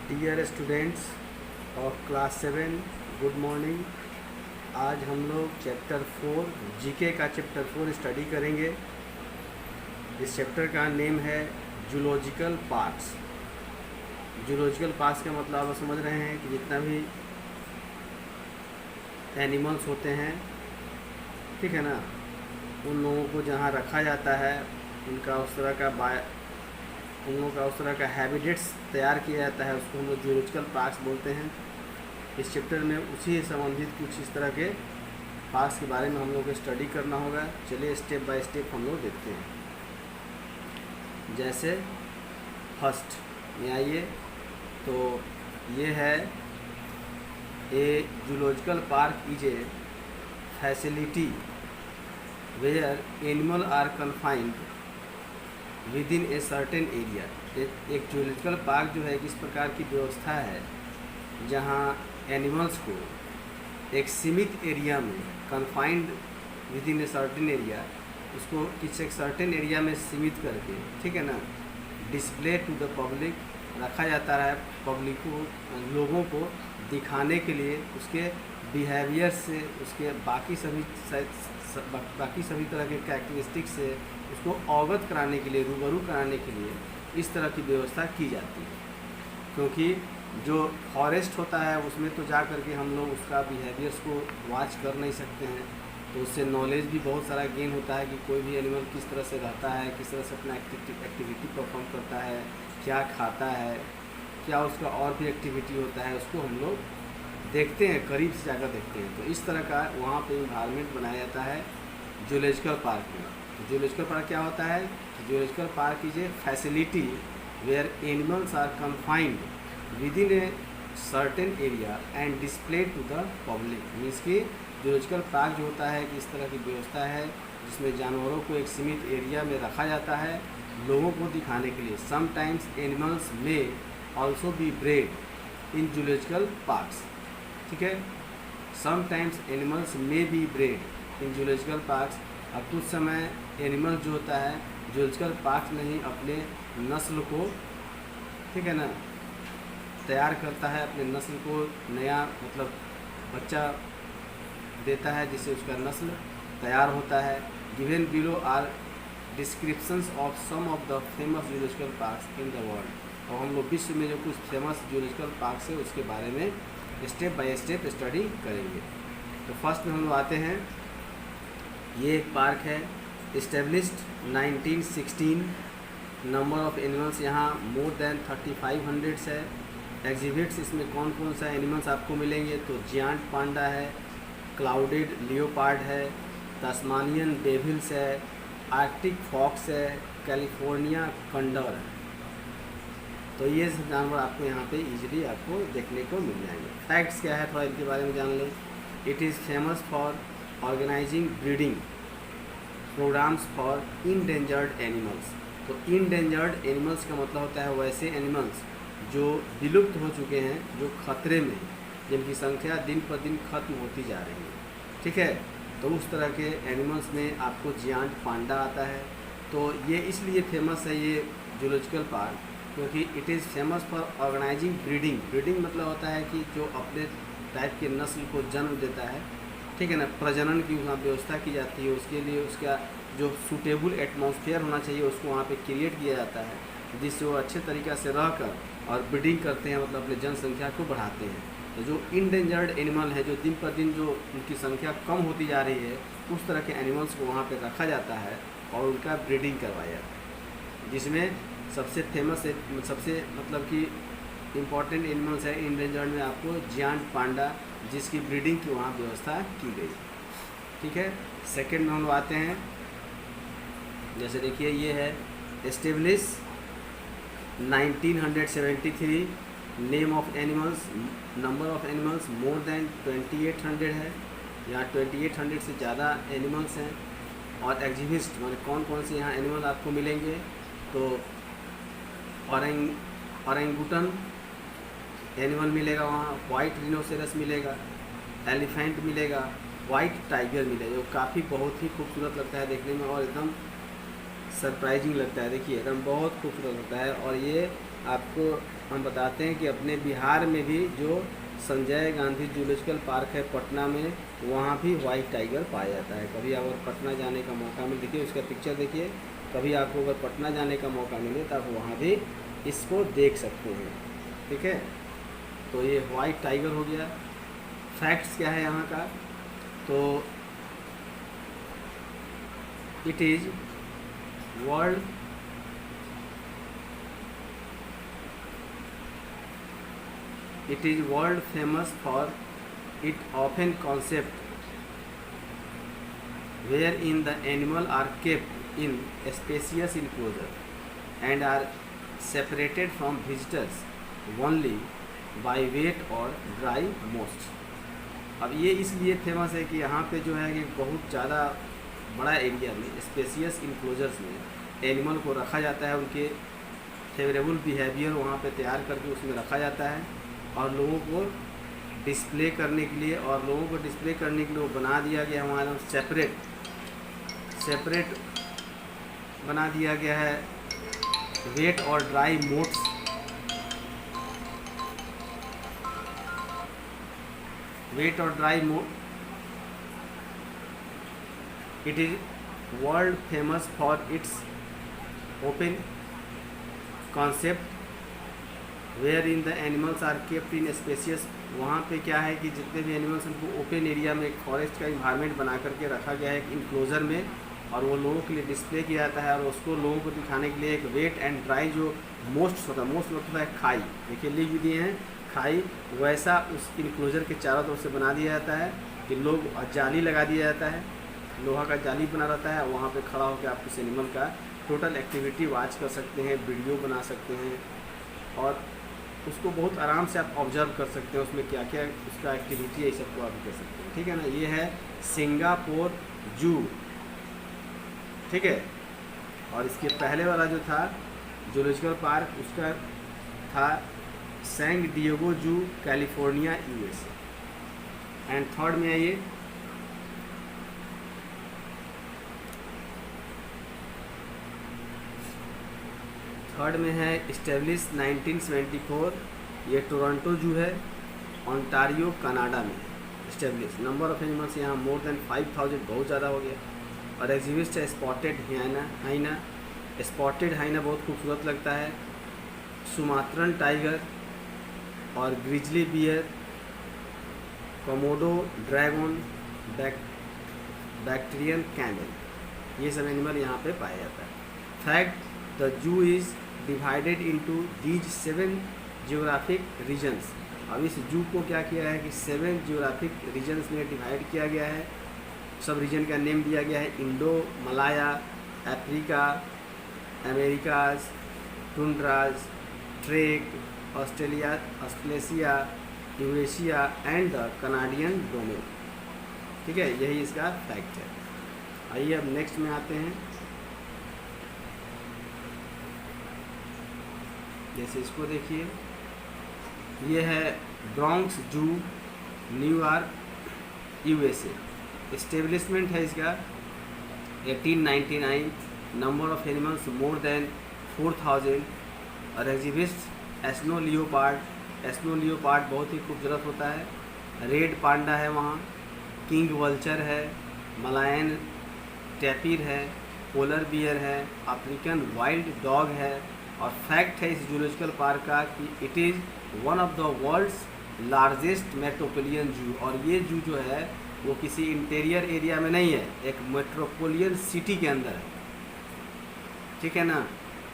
Dear students of class 7, good morning. आज हम लोग चैप्टर 4 जीके का चैप्टर 4 स्टडी करेंगे। इस चैप्टर का नेम है जूलॉजिकल पार्क्स। जूलॉजिकल पार्क्स का मतलब आप समझ रहे हैं कि जितना भी एनिमल्स होते हैं, ठीक है ना, उन लोगों को जहाँ रखा जाता है उनका उस तरह का उन लोगों का उस तरह का हैबिटेट्स तैयार किया जाता है, उसको हम लोग जूलॉजिकल पार्क्स बोलते हैं। इस चैप्टर में उसी से संबंधित कुछ इस तरह के पार्क्स के बारे में हम लोग को स्टडी करना होगा। चलिए स्टेप बाय स्टेप हम लोग देखते हैं। जैसे फर्स्ट में आइए तो ये है a zoological park is a facility where animal are confined within a certain area. एक जूलॉजिकल पार्क जो है एक इस प्रकार की व्यवस्था है जहाँ एनिमल्स को एक सीमित एरिया में confined within a certain area, उसको किसी एक सर्टेन एरिया में सीमित करके, ठीक है ना, डिस्प्ले टू द पब्लिक रखा जाता है। पब्लिक को, लोगों को दिखाने के लिए उसके बिहेवियर से, उसके बाकी सभी तरह के कैरेक्टरिस्टिक्स से उसको अवगत कराने के लिए, रूबरू कराने के लिए इस तरह की व्यवस्था की जाती है। क्योंकि जो फॉरेस्ट होता है उसमें तो जा कर के हम लोग उसका बिहेवियर्स को वॉच कर नहीं सकते हैं, तो उससे नॉलेज भी बहुत सारा गेन होता है कि कोई भी एनिमल किस तरह से रहता है, किस तरह से अपना एक्टिविटी परफॉर्म करता है, क्या खाता है, क्या उसका और भी एक्टिविटी होता है, उसको हम लोग देखते हैं, करीब से जाकर देखते हैं। तो इस तरह का वहाँ पे इन्वायरमेंट बनाया जाता है जूलॉजिकल पार्क में। तो जूलॉजिकल पार्क क्या होता है? Zoological park is a facility where animals are confined within a certain area and display to the public. Means कि जूलॉजिकल पार्क जो होता है कि इस तरह की व्यवस्था है जिसमें जानवरों को एक सीमित एरिया में रखा जाता है लोगों को दिखाने के लिए। Sometimes animals may also be bread in zoological parks, ठीक है। Sometimes animals may be bread in zoological parks. अब कुछ समय एनिमल जो होता है जूलॉजिकल पार्क में ही अपने नस्ल को, ठीक है ना, तैयार करता है, अपने नस्ल को नया मतलब बच्चा देता है जिससे उसका नस्ल तैयार होता है। Given below are descriptions of some of the famous zoological parks in the world. और हम लोग विश्व में जो कुछ फेमस जूलॉजिकल पार्क्स है उसके बारे में स्टेप बाय स्टेप स्टडी करेंगे। तो फर्स्ट में हम लोग आते हैं, ये एक पार्क है इस्टेब्लिश्ड 1916। नंबर ऑफ एनिमल्स यहाँ मोर देन 3500 है। एग्जिबिट्स इसमें कौन कौन सा एनिमल्स आपको मिलेंगे? तो जियांट पांडा है, क्लाउडेड लियोपार्ड है, तस्मानियन डेविल्स है, आर्कटिक फॉक्स है, कैलिफोर्निया कंडर है। तो ये सब जानवर आपको यहाँ पे इजीली आपको देखने को मिल जाएंगे। फैक्ट्स क्या है थोड़ा इनके बारे में जान लें। It is famous for organising breeding programmes for endangered animals. तो इंडेंजर्ड एनिमल्स का मतलब होता है वैसे एनिमल्स जो विलुप्त हो चुके हैं, जो खतरे में, जिनकी संख्या दिन पर दिन खत्म होती जा रही है, ठीक है। तो उस तरह के एनिमल्स में आपको जियांट पांडा आता है। तो ये इसलिए फेमस है ये जूलॉजिकल पार्क क्योंकि it is famous for organising breeding. Breeding मतलब होता है कि जो अपने टाइप के नस्ल को जन्म देता है, ठीक है ना, प्रजनन की वहाँ व्यवस्था की जाती है, उसके लिए उसका जो सूटेबल एटमॉस्फेयर होना चाहिए उसको वहाँ पे क्रिएट किया जाता है जिससे वो अच्छे तरीक़ा से रहकर और ब्रीडिंग करते हैं, मतलब अपनी जनसंख्या को बढ़ाते हैं। तो जो इंडेंजर्ड एनिमल है, जो दिन पर दिन जो उनकी संख्या कम होती जा रही है, उस तरह के एनिमल्स को वहाँ पे रखा जाता है और उनका ब्रीडिंग करवाया जाता है। जिसमें सबसे फेमस है, सबसे मतलब कि इम्पॉर्टेंट एनिमल्स है इंडेंजर्ड में आपको जियांट पांडा, जिसकी ब्रीडिंग की वहाँ व्यवस्था की गई, ठीक है। सेकंड में हम लोग आते हैं, जैसे देखिए ये है establish 1973। Name of animals, number of animals more than 2800 है, यहाँ 2800 से ज़्यादा एनिमल्स हैं। और एग्जिबिस्ट माने कौन कौन से यहाँ एनिमल आपको मिलेंगे? तो ऑरेंगुटन एनिमल मिलेगा वहाँ, वाइट रिनोसेरस मिलेगा, एलिफेंट मिलेगा, वाइट टाइगर मिलेगा, जो काफ़ी बहुत ही खूबसूरत लगता है देखने में और एकदम सरप्राइजिंग लगता है। देखिए एकदम बहुत खूबसूरत होता है और ये आपको हम बताते हैं कि अपने बिहार में भी जो संजय गांधी जूलॉजिकल पार्क है पटना में, वहाँ भी वाइट टाइगर पाया जाता है। कभी अगर पटना जाने का मौका मिले, देखिए उसका पिक्चर देखिए, कभी आपको अगर पटना जाने का मौका मिले तो आप वहाँ भी इसको देख सकते हैं। ठीक है, तो ये वाइट टाइगर हो गया। फैक्ट्स क्या है यहाँ का, तो it is world famous for it often concept wherein the animal are kept in a spacious enclosure and are separated from visitors only by wet or dry moss। अब ये इसलिए फेमस है कि यहाँ पे जो है कि बहुत ज़्यादा बड़ा एरिया में स्पेसियस इनक्लोजर्स में एनिमल को रखा जाता है, उनके फेवरेबल बिहेवियर वहाँ पे तैयार करके उसमें रखा जाता है और लोगों को डिस्प्ले करने के लिए वो बना दिया गया है हमारा सेपरेट बना दिया गया है वेट और ड्राई मोड्स। वेट और dry mode, it is world famous for its open concept wherein the animals are kept in spacious. वहाँ पे क्या है कि जितने भी एनिमल्स उनको ओपन एरिया में एक फॉरेस्ट का इन्वायरमेंट बना करके रखा गया है एक इनक्लोजर में, और वो लोगों के लिए डिस्प्ले किया जाता है और उसको लोगों को दिखाने के लिए एक वेट एंड ड्राई जो मोस्ट होता है खाई, देखिए लिख भी दिए हैं खाई, वैसा उस इनक्लोजर के चारों तरफ से बना दिया जाता है कि लोग जाली लगा दिया जाता है, लोहा का जाली बना रहता है, वहाँ पे खड़ा होकर आप उस एनिमल का टोटल एक्टिविटी वॉच कर सकते हैं, वीडियो बना सकते हैं और उसको बहुत आराम से आप ऑब्जर्व कर सकते हैं उसमें क्या क्या उसका एक्टिविटी है, सबको आप कर सकते हैं। ठीक है ना, ये है सिंगापुर जू। ठीक है, और इसके पहले वाला जो था जूलॉजिकल पार्क उसका था सैन डिएगो जू, कैलिफोर्निया, यूएसए। एंड थर्ड में आइए, थर्ड में है इस्टेब्लिश 1974, ये टोरंटो जू है, ओंटारियो कनाडा में इस्टेब्लिश। नंबर ऑफ एनिमल्स यहाँ मोर देन 5000, बहुत ज़्यादा हो गया। और एग्जिबिट है स्पॉटेड हाइना। स्पॉटेड हाइना बहुत खूबसूरत लगता है। सुमात्रन टाइगर और grizzly bear, Komodo dragon, Bactrian camel, ये सब एनिमल यहाँ पे पाया जाता है। Fact, the zoo is divided into these 7 geographic regions. अब इस जू को क्या किया है कि 7 जियोग्राफिक रीजन्स में डिवाइड किया गया है। सब रीजन का नेम दिया गया है, Indo Malaya, Africa, Americas, tundras, trek, Australasia, Eurasia and the Canadian domain. ठीक है, यही इसका फैक्ट है। आइए अब नेक्स्ट में आते हैं। जैसे इसको देखिए, ये है ब्रॉन्क्स जू, न्यूयॉर्क, यूएसए। इस्टेब्लिशमेंट है इसका 1899, number of animals more than 4000 और एग्जिबिट्स एस्नो लियोपार्ड बहुत ही खूबसूरत होता है। रेड पांडा है वहाँ, किंग वल्चर है, मलायन टैपिर है, पोलर बियर है, अफ्रीकन वाइल्ड डॉग है। और फैक्ट है इस जूलॉजिकल पार्क का कि it is one of the world's largest metropolitan zoo. और ये जू जो है वो किसी इंटीरियर एरिया में नहीं है, एक मेट्रोपोलियन सिटी के अंदर है। ठीक है ना,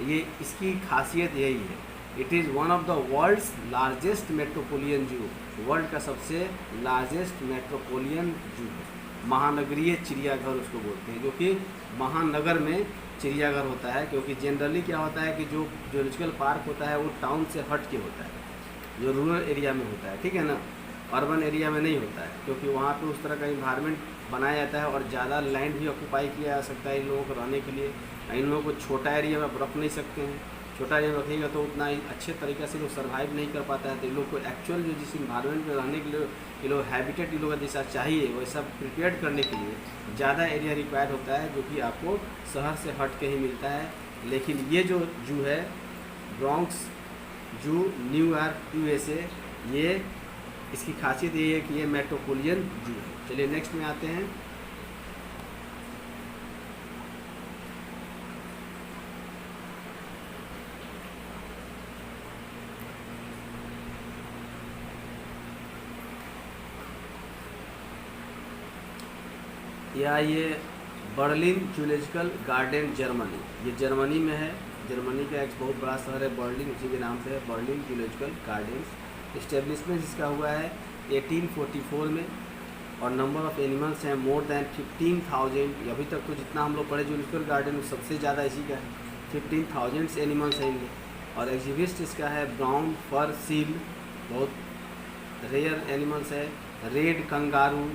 ये इसकी खासियत यही है। It is one of the world's largest metropolitan zoo, world का सबसे लार्जेस्ट मेट्रोपोलियन जू है। महानगरीय चिड़ियाघर उसको बोलते हैं, जो कि महानगर में चिड़ियाघर होता है, क्योंकि जनरली क्या होता है कि जो जूलॉजिकल पार्क होता है वो टाउन से हट के होता है, जो रूरल एरिया में होता है। ठीक है ना, अर्बन एरिया में नहीं होता है, क्योंकि वहाँ पे उस तरह का इन्वायरमेंट बनाया जाता है और ज़्यादा लैंड भी ऑक्यूपाई किया जा सकता है इन लोगों को रहने के लिए। इन लोगों को छोटा एरिया में रख नहीं सकते हैं, छोटा एरिया में रखेंगे तो उतना ही अच्छे तरीके से लोग सर्वाइव नहीं कर पाता है। तो इन लोग को एक्चुअल जो जिस इन्वायरमेंट में रहने के लिए ये लोग हैबिटेट इन लोगों का जैसा चाहिए वैसा प्रिपेयर करने के लिए ज़्यादा एरिया रिक्वायर्ड होता है, जो कि आपको शहर से हट के ही मिलता है। लेकिन ये जो जू है ब्रॉन्क्स जू न्यूयॉर्क यूएसए। ये इसकी खासियत ये है कि ये मेट्रोपोलियन जू है। चलिए नेक्स्ट में आते हैं। या ये बर्लिन जूलॉजिकल गार्डन जर्मनी, ये जर्मनी में है। जर्मनी का एक बहुत बड़ा शहर है बर्लिन, उसी के नाम से है बर्लिन जूलॉजिकल गार्डन। इस्टेब्लिशमेंट इसका हुआ है 1844 में और नंबर ऑफ़ एनिमल्स हैं मोर दैन 15,000। अभी तक तो जितना हम लोग पढ़े जूलॉजिकल गार्डन में सबसे ज़्यादा इसी का है, 15,000 एनिमल्स हैं इनमें। और एग्जिबिस्ट इसका है ब्राउन फर सील, बहुत रेयर एनिमल्स है। Red kangaroo,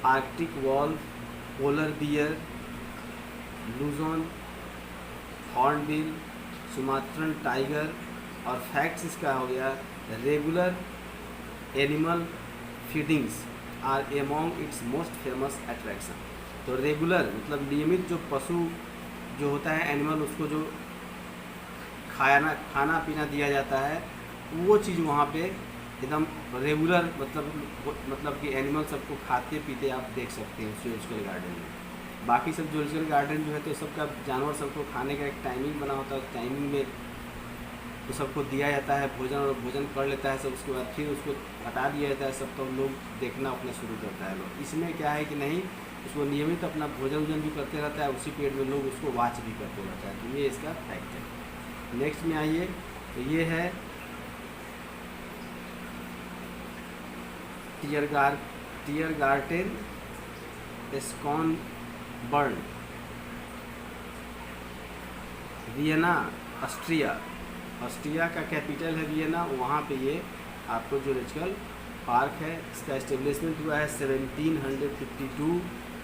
arctic wolf, polar bear, Luzon, hornbill, Sumatran tiger. और फैक्ट्स इसका हो गया regular animal feedings are among its most famous attraction. तो रेगुलर मतलब नियमित जो पशु जो होता है एनिमल, उसको जो खाना पीना दिया जाता है, वो चीज़ वहाँ पे एकदम रेगुलर मतलब कि एनिमल सबको खाते पीते आप देख सकते हैं जूलॉजिकल गार्डन में। बाकी सब जूलॉजिकल गार्डन जो है तो सबका जानवर सबको खाने का एक टाइमिंग बना होता है, उस टाइमिंग में तो सबको दिया जाता है भोजन, और भोजन कर लेता है सब, उसके बाद फिर उसको हटा दिया जाता है सब, तो लोग देखना अपना शुरू करता है लोग। इसमें क्या है कि नहीं, उसको नियमित अपना भोजन भी करते रहता है, उसी पीरियड में लोग उसको वॉच भी करते रहता है। तो ये इसका फैक्ट है। नेक्स्ट में आइए, तो ये है टीयरगार्टेन स्कॉनबर्न, वियना ऑस्ट्रिया। ऑस्ट्रिया का कैपिटल है वियना, वहाँ पे ये आपको जूलॉजिकल पार्क है। इसका एस्टेब्लिशमेंट हुआ है 1752।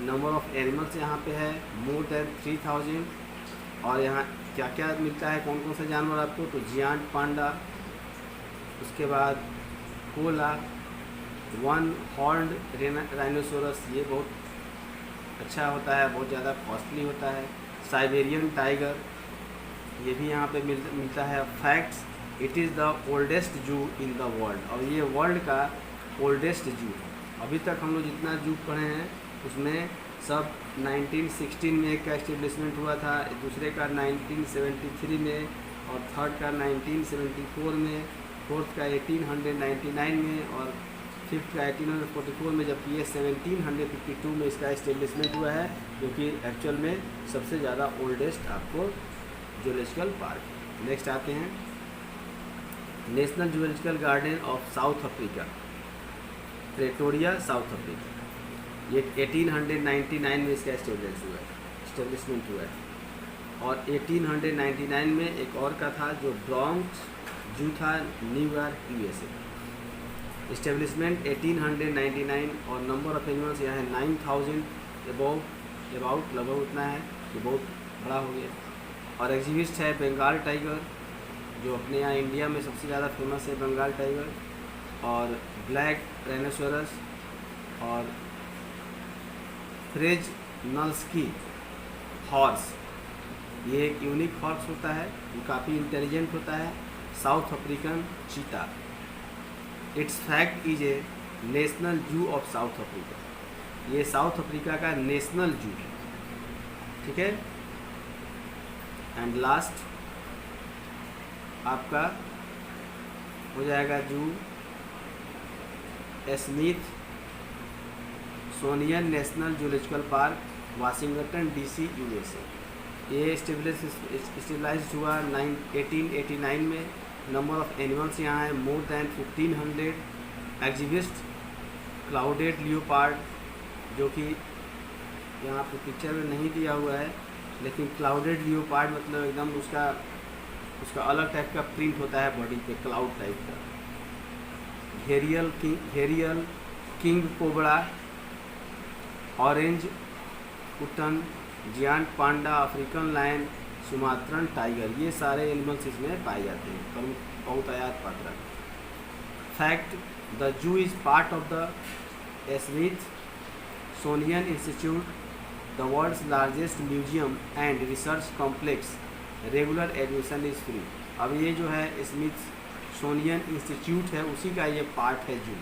नंबर ऑफ़ एनिमल्स यहाँ पे है मोर दैन 3000। और यहाँ क्या क्या मिलता है, कौन कौन से जानवर आपको, तो जियांट पांडा, उसके बाद कोला, वन हॉर्न्ड राइनोसोरस, ये बहुत अच्छा होता है, बहुत ज़्यादा कॉस्टली होता है। साइबेरियन टाइगर, ये भी यहाँ पे मिलता है। Facts, it is the oldest जू इन द वर्ल्ड, और ये वर्ल्ड का ओल्डेस्ट जू है। अभी तक हम लोग जितना जू पढ़े हैं उसमें सब 1916 में एक का एस्टेब्लिशमेंट हुआ था, दूसरे का 1973 में, और थर्ड का 1974 में, फोर्थ का 1899 में, और फिफ्थ का 1844 में, जबकि ये 1752 में इसका एस्टेब्लिशमेंट हुआ है, जो कि एक्चुअल में सबसे ज़्यादा ओल्डेस्ट आपको जूलॉजिकल पार्क है। नेक्स्ट आते हैं, national zoological garden of south Africa, Pretoria, south Africa. ये 1899 में इसका एस्टेब्लिशमेंट हुआ है। और 1899 में एक और का था जो ब्रॉन्क्स जू था, न्यूयॉर्क यूएसए। इस्टेब्लिशमेंट 1899, और नंबर ऑफ़ एनिमल्स यहाँ है 9000 अबाउट लगभग उतना है, ये बहुत बड़ा हो गया। और एग्जिबिस्ट है बंगाल टाइगर, जो अपने यहाँ इंडिया में सबसे ज़्यादा फेमस है बंगाल टाइगर, और ब्लैक राइनोसोरस, और फ्रेजनल्स्की हॉर्स, ये एक यूनिक हॉर्स होता है, ये काफ़ी इंटेलिजेंट होता है। South African cheetah. It's fact is a national zoo of south Africa, ये साउथ अफ्रीका का नेशनल जू है, ठीक है। एंड लास्ट आपका हो जाएगा zoo Smithsonian National Zoological Park, Washington DC, USA. ये स्टेबलाइज्ड हुआ 1889 में। नंबर ऑफ़ एनिमल्स यहाँ है more than 1500। Exhibits clouded leopard, जो कि यहाँ पे पिक्चर में नहीं दिया हुआ है, लेकिन क्लाउडेड लियोपार्ड मतलब एकदम उसका अलग टाइप का प्रिंट होता है बॉडी पे, क्लाउड टाइप का। घेरियल किंग कोबरा, ऑरेंज उटन, जियांट पांडा, अफ्रीकन लायन, सुमात्रन टाइगर, ये सारे एनिमल्स इसमें पाए जाते हैं, प्रमुख बहुतायत पात्र। Fact, the zoo is part of the Smithsonian Institute, the world's largest museum and research complex, regular admission is free. अब ये जो है स्मिथ स्मिथसोनियन इंस्टीट्यूट है उसी का ये पार्ट है जू।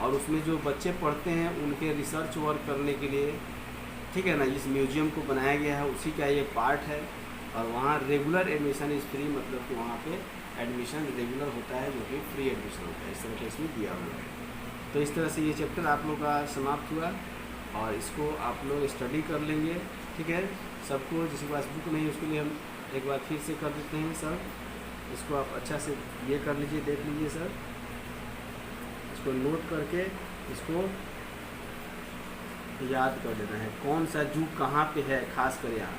और उसमें जो बच्चे पढ़ते हैं उनके रिसर्च वर्क करने के लिए, ठीक है ना, इस म्यूजियम को बनाया गया है उसी का ये पार्ट है। और वहाँ रेगुलर एडमिशन इज़ फ्री, मतलब कि वहाँ पे एडमिशन रेगुलर होता है, जो कि फ्री एडमिशन होता है, इस तरह का इसमें दिया हुआ है। तो इस तरह से ये चैप्टर आप लोग का समाप्त हुआ और इसको आप लोग स्टडी कर लेंगे, ठीक है। सबको जिसके पास बुक नहीं है उसके लिए हम एक बार फिर से कर देते हैं सर। इसको आप अच्छा से ये कर लीजिए, देख लीजिए सर, इसको नोट करके इसको याद कर देना है कौन सा जू कहाँ पे है, खास कर यहाँ,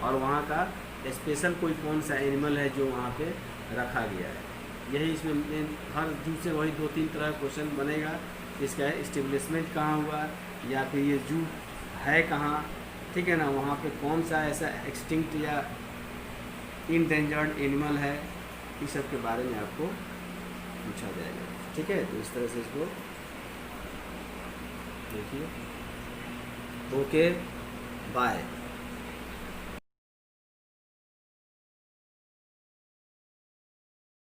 और वहाँ का स्पेशल कोई कौन सा एनिमल है जो वहाँ पे रखा गया है। यही इसमें हर जू से वही 2-3 तरह का क्वेश्चन बनेगा। इसका इस्टेब्लिशमेंट कहाँ हुआ, या फिर ये जू है कहाँ, ठीक है ना, वहाँ पे कौन सा ऐसा एक्सटिंक्ट या इंडेंजर्ड एनिमल है, इस सब के बारे में आपको पूछा जाएगा, ठीक है। तो इस तरह से इसको देखिए। Okay, bye.